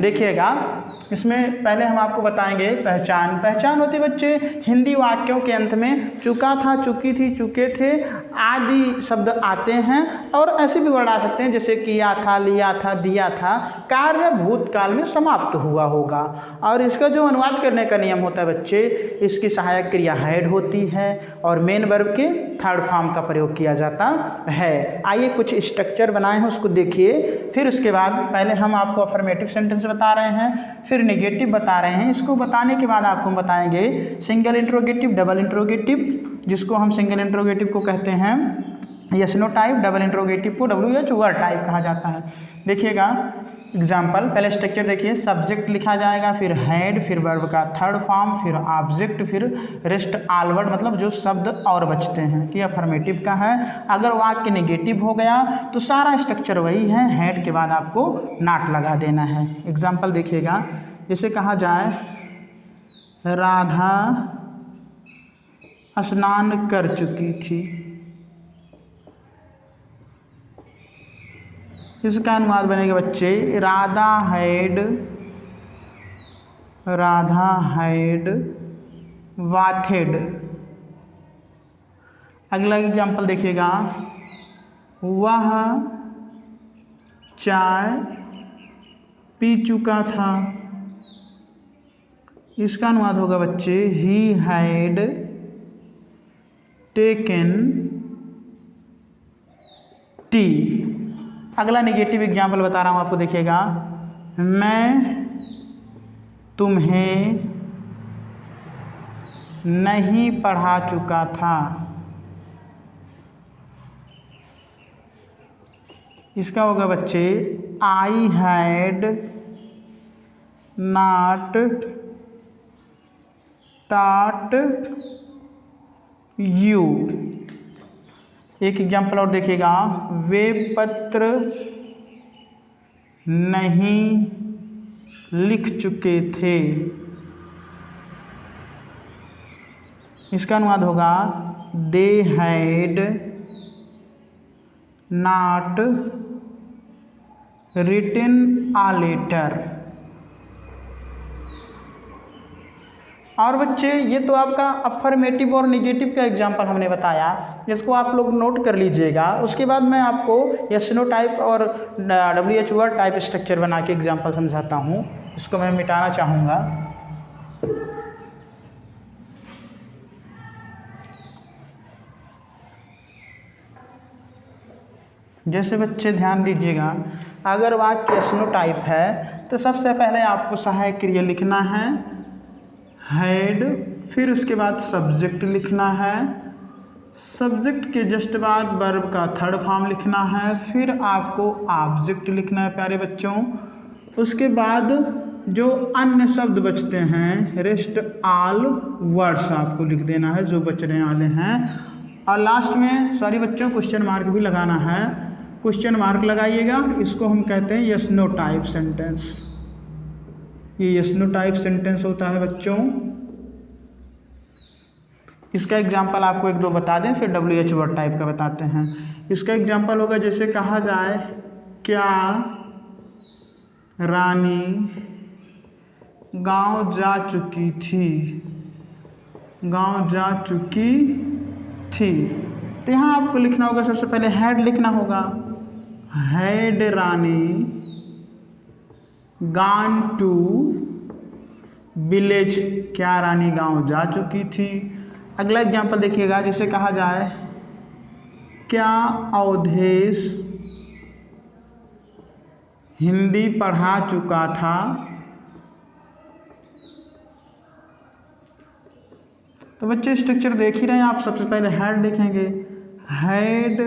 देखिएगा, इसमें पहले हम आपको बताएंगे पहचान। पहचान होती है बच्चे हिंदी वाक्यों के अंत में चुका था, चुकी थी, चुके थे आदि शब्द आते हैं, और ऐसे भी वर्ड आ सकते हैं जैसे किया था, लिया था, दिया था। कार्य भूतकाल में समाप्त हुआ होगा। और इसका जो अनुवाद करने का नियम होता है बच्चे, इसकी सहायक क्रिया हैड होती है और मेन वर्ब के थर्ड फॉर्म का प्रयोग किया जाता है। आइए कुछ स्ट्रक्चर बनाए हैं उसको देखिए, फिर उसके बाद पहले हम आपको अफर्मेटिव सेंटेंस बता रहे हैं, फिर नेगेटिव बता रहे हैं। इसको बताने के बाद आपको बताएंगे सिंगल इंट्रोगेटिव, डबल इंट्रोगेटिव, जिसको हम सिंगल इंट्रोगेटिव को कहते हैं yes no type, double interrogative को WH वर्ड टाइप कहा जाता है। देखिएगा एग्जाम्पल, पहले स्ट्रक्चर देखिए, सब्जेक्ट लिखा जाएगा, फिर हैड, फिर वर्ब का थर्ड फॉर्म, फिर ऑब्जेक्ट, फिर रेस्ट ऑल वर्ड, मतलब जो शब्द और बचते हैं कि अफर्मेटिव का है। अगर वाक्य नेगेटिव हो गया तो सारा स्ट्रक्चर वही है, हैड के बाद आपको नॉट लगा देना है। एग्जाम्पल देखिएगा, जैसे कहा जाए राधा स्नान कर चुकी थी, इसका अनुवाद बनेगा बच्चे राधा हैड वाथेड। अगला एग्जाम्पल देखिएगा, वह चाय पी चुका था, इसका अनुवाद होगा बच्चे ही हैड टेकन टी। अगला नेगेटिव एग्जाम्पल बता रहा हूँ आपको, देखिएगा, मैं तुम्हें नहीं पढ़ा चुका था, इसका होगा बच्चे I had not taught you. एक एग्जाम्पल और देखिएगा, वे पत्र नहीं लिख चुके थे, इसका अनुवाद होगा they had not written a letter. और बच्चे ये तो आपका अफर्मेटिव और नेगेटिव का एग्जाम्पल हमने बताया, जिसको आप लोग नोट कर लीजिएगा। उसके बाद मैं आपको यस नो टाइप और WH वर्ड टाइप स्ट्रक्चर बना के एग्जाम्पल समझाता हूँ। इसको मैं मिटाना चाहूँगा। जैसे बच्चे ध्यान दीजिएगा, अगर वाक्य यस नो टाइप है तो सबसे पहले आपको सहायक क्रिया लिखना है हैड, फिर उसके बाद सब्जेक्ट लिखना है, सब्जेक्ट के जस्ट बाद वर्ब का थर्ड फॉर्म लिखना है, फिर आपको ऑब्जेक्ट लिखना है प्यारे बच्चों। उसके बाद जो अन्य शब्द बचते हैं रेस्ट ऑल वर्ड्स आपको लिख देना है जो बचने वाले हैं। और लास्ट में सॉरी बच्चों क्वेश्चन मार्क भी लगाना है, क्वेश्चन मार्क लगाइएगा। इसको हम कहते हैं यस नो टाइप सेंटेंस। ये यस नो टाइप सेंटेंस होता है बच्चों। इसका एग्जाम्पल आपको एक दो बता दें, फिर WH वर्ड टाइप का बताते हैं। इसका एग्जाम्पल होगा जैसे कहा जाए क्या रानी गांव जा चुकी थी, गांव जा चुकी थी। तो यहाँ आपको लिखना होगा, सबसे पहले हैड लिखना होगा, had Rani gone to village, क्या रानी गांव जा चुकी थी। अगला एग्जाम्पल देखिएगा, जैसे कहा जाए क्या अवधेश हिंदी पढ़ा चुका था। तो बच्चे स्ट्रक्चर देख ही रहे हैं आप। सबसे पहले हैड लिखेंगे, हैड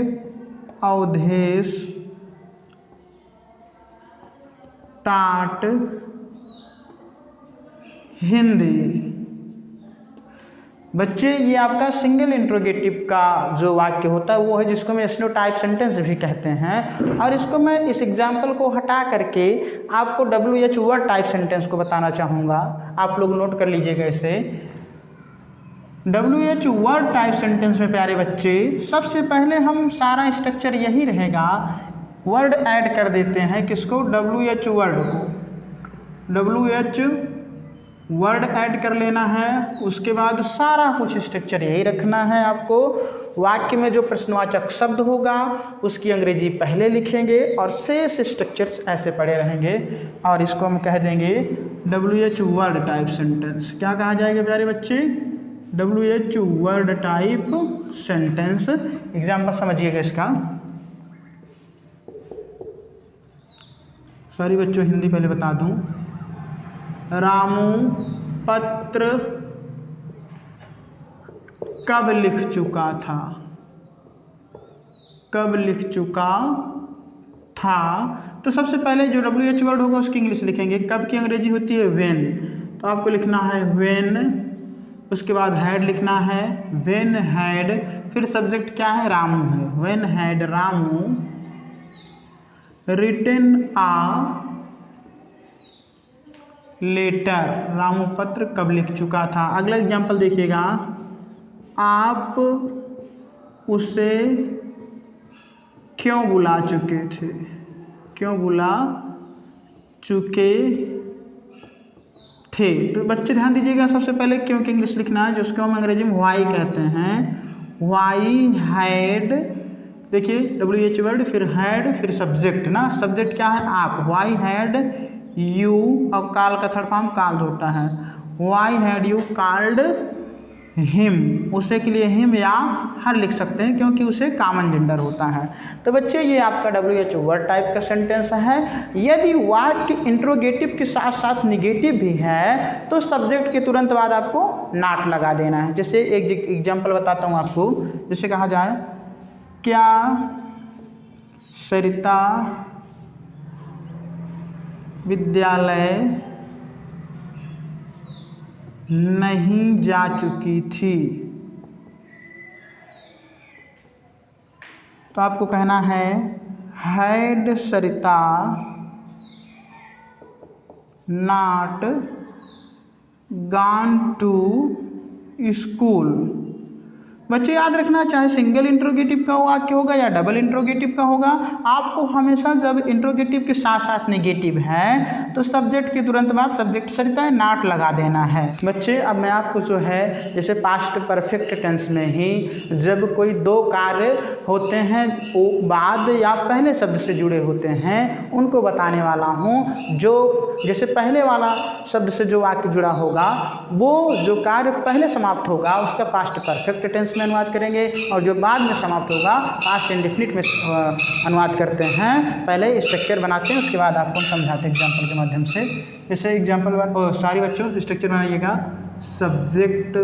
अवधेश टाट हिंदी। बच्चे ये आपका सिंगल इंट्रोगेटिव का जो वाक्य होता है वो है जिसको मैं यस नो टाइप सेंटेंस भी कहते हैं। और इसको मैं इस एग्जाम्पल को हटा करके आपको WH वर्ड टाइप सेंटेंस को बताना चाहूँगा। आप लोग नोट कर लीजिएगा इसे। WH वर्ड टाइप सेंटेंस में प्यारे बच्चे सबसे पहले हम सारा स्ट्रक्चर यही रहेगा, वर्ड ऐड कर देते हैं किसको, WH वर्ड को। WH वर्ड ऐड कर लेना है। उसके बाद सारा कुछ स्ट्रक्चर यही रखना है आपको। वाक्य में जो प्रश्नवाचक शब्द होगा उसकी अंग्रेजी पहले लिखेंगे और शेष स्ट्रक्चर्स ऐसे पड़े रहेंगे और इसको हम कह देंगे WH वर्ड टाइप सेंटेंस। क्या कहा जाएगा प्यारे बच्चे? WH word type sentence. Example समझिएगा इसका। सॉरी बच्चों, हिंदी पहले बता दूं। रामू पत्र कब लिख चुका था? कब लिख चुका था? तो सबसे पहले जो WH वर्ड होगा उसकी इंग्लिश लिखेंगे। कब की अंग्रेजी होती है व्हेन, तो आपको लिखना है व्हेन। उसके बाद हैड लिखना है, व्हेन हैड। फिर सब्जेक्ट क्या है? रामू है। When had Ramu written a letter, Ramu पत्र कब लिख चुका था। अगला एग्जाम्पल देखिएगा। आप उसे क्यों बुला चुके थे? क्यों बुला चुके थे? तो बच्चे ध्यान दीजिएगा, सबसे पहले क्यों की इंग्लिश लिखना है, जिसको हम अंग्रेजी में वाई कहते हैं। वाई हैड, देखिए WH वर्ड, फिर हैड, फिर सब्जेक्ट ना। सब्जेक्ट क्या है? आप। वाई हैड यू, और काल का थर्ड फॉर्म काल्ड होता है। Why had you called him, उसे के लिए हिम या हर लिख सकते हैं क्योंकि उसे कॉमन जेंडर होता है। तो बच्चे ये आपका WH वर्ड टाइप का सेंटेंस है। यदि वाक्य इंट्रोगेटिव के साथ साथ निगेटिव भी है तो सब्जेक्ट के तुरंत बाद आपको नॉट लगा देना है। जैसे एक एग्जाम्पल बताता हूँ आपको। जैसे कहा जाए, क्या सरिता विद्यालय नहीं जा चुकी थी? तो आपको कहना है had Sarita not gone to school. बच्चे याद रखना, चाहे सिंगल इंट्रोगेटिव का वाक्य होगा या डबल इंट्रोगेटिव का होगा, आपको हमेशा जब इंट्रोगेटिव के साथ साथ नेगेटिव है तो सब्जेक्ट के तुरंत बाद सब्जेक्ट सरिता है नॉट लगा देना है। बच्चे अब मैं आपको जो है जैसे पास्ट परफेक्ट टेंस में ही जब कोई दो कार्य होते हैं वो बाद या पहले शब्द से जुड़े होते हैं उनको बताने वाला हूँ। जो जैसे पहले वाला शब्द से जो वाक्य जुड़ा होगा वो जो कार्य पहले समाप्त होगा उसका पास्ट परफेक्ट टेंस में अनुवाद करेंगे और जो बाद में समाप्त होगा पास्ट इंडेफिनिट में अनुवाद करते हैं। पहले स्ट्रक्चर बनाते हैं उसके बाद आपको समझाते हैं एग्जाम्पल के माध्यम से। जैसे एग्जाम्पल सारी बच्चों स्ट्रक्चर बनाइएगा। Subject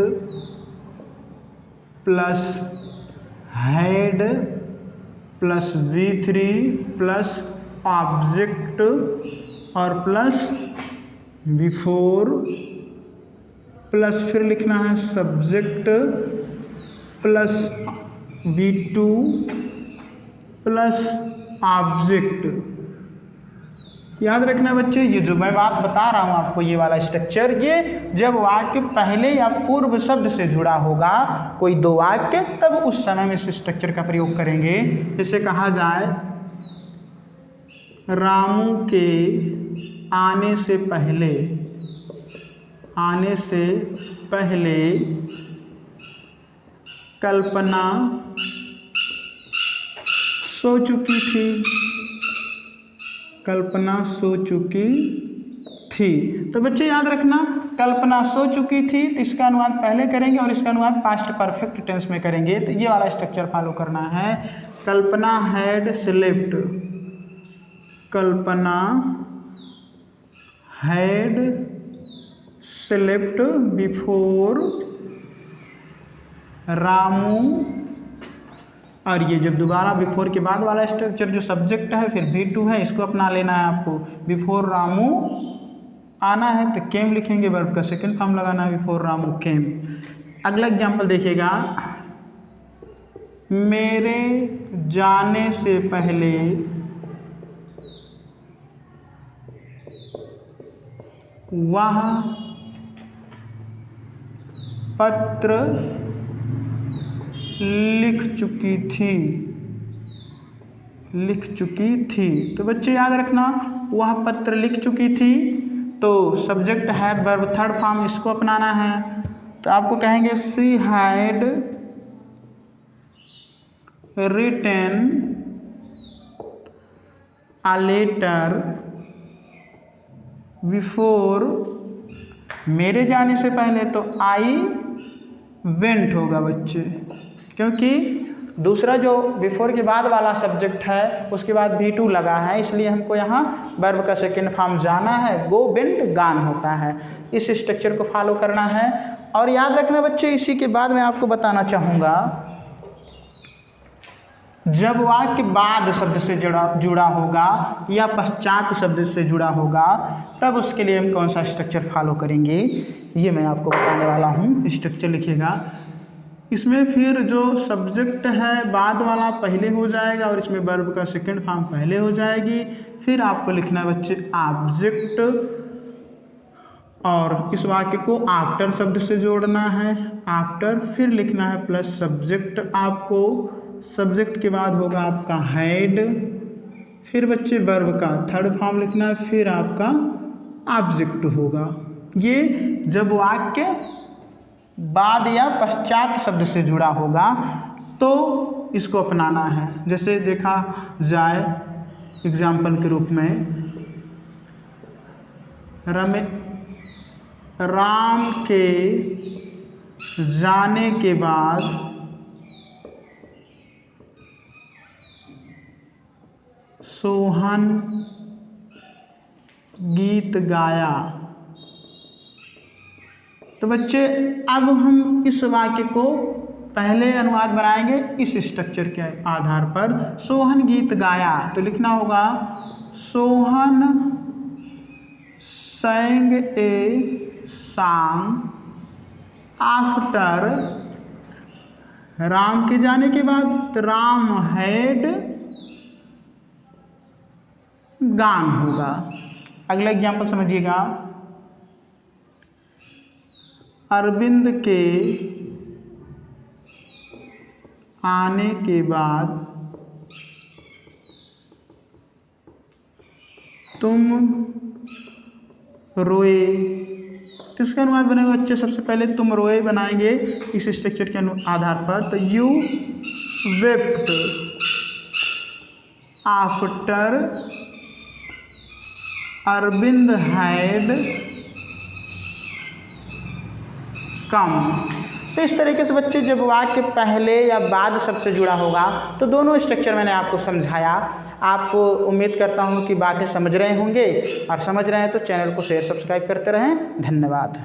plus had plus V3 plus object और प्लस बिफोर प्लस फिर लिखना है subject plus V2 plus object. याद रखना बच्चे, ये जो मैं बात बता रहा हूँ आपको ये वाला स्ट्रक्चर, ये जब वाक्य पहले या पूर्व शब्द से जुड़ा होगा कोई दो वाक्य तब उस समय में इस स्ट्रक्चर का प्रयोग करेंगे। जैसे कहा जाए रामू के आने से पहले कल्पना सो चुकी थी। कल्पना सो चुकी थी। तो बच्चे याद रखना कल्पना सो चुकी थी तो इसका अनुवाद पहले करेंगे और इसका अनुवाद पास्ट परफेक्ट टेंस में करेंगे। तो ये वाला स्ट्रक्चर फॉलो करना है। Kalpana had slept, Kalpana had slept before Ramu. और ये जब दोबारा बिफोर के बाद वाला स्ट्रक्चर जो सब्जेक्ट है फिर V2 है, इसको अपना लेना है आपको। बिफोर रामू आना है तो केम लिखेंगे, वर्ब का सेकंड फॉर्म लगाना है बिफोर रामू केम। अगला एग्जाम्पल देखिएगा। मेरे जाने से पहले वह पत्र लिख चुकी थी। तो बच्चे याद रखना वह पत्र लिख चुकी थी तो subject had verb third form इसको अपनाना है। तो आपको कहेंगे she had written a letter before, मेरे जाने से पहले तो आई वेंट होगा बच्चे, क्योंकि दूसरा जो बिफोर के बाद वाला सब्जेक्ट है उसके बाद V2 लगा है, इसलिए हमको यहाँ वर्ब का सेकेंड फॉर्म जाना है, गो वेंट गान होता है। इस स्ट्रक्चर को फॉलो करना है। और याद रखना बच्चे, इसी के बाद मैं आपको बताना चाहूँगा, जब वाक्य बाद शब्द से जुड़ा होगा या पश्चात शब्द से जुड़ा होगा तब उसके लिए हम कौन सा स्ट्रक्चर फॉलो करेंगे, ये मैं आपको बताने वाला हूँ। स्ट्रक्चर लिखिएगा। इसमें फिर जो सब्जेक्ट है बाद वाला पहले हो जाएगा और इसमें वर्ब का सेकंड फॉर्म पहले हो जाएगी। फिर आपको लिखना है बच्चे ऑब्जेक्ट, और इस वाक्य को आफ्टर शब्द से जोड़ना है, आफ्टर, फिर लिखना है प्लस सब्जेक्ट। आपको सब्जेक्ट के बाद होगा आपका हैड, फिर बच्चे वर्ब का थर्ड फॉर्म लिखना है, फिर आपका ऑब्जेक्ट होगा। ये जब वाक्य बाद या पश्चात शब्द से जुड़ा होगा तो इसको अपनाना है। जैसे देखा जाए एग्जाम्पल के रूप में, राम के जाने के बाद सोहन गीत गाया। तो बच्चे अब हम इस वाक्य को पहले अनुवाद बनाएंगे इस स्ट्रक्चर के आधार पर। सोहन गीत गाया तो लिखना होगा Sohan sang a song after, Ram के जाने के बाद राम हैड गान होगा। अगला एग्जाम्पल समझिएगा, अरविंद के आने के बाद तुम रोए। किसका अनुवाद बनेगा बच्चे? सबसे पहले तुम रोए बनाएंगे इस स्ट्रक्चर के आधार पर। तो you wept after Arvind had come. तो इस तरीके से बच्चे जब वाक्य पहले या बाद शब्द से जुड़ा होगा तो दोनों स्ट्रक्चर मैंने आपको समझाया। आप उम्मीद करता हूँ कि बातें समझ रहे होंगे, और समझ रहे हैं तो चैनल को शेयर सब्सक्राइब करते रहें। धन्यवाद।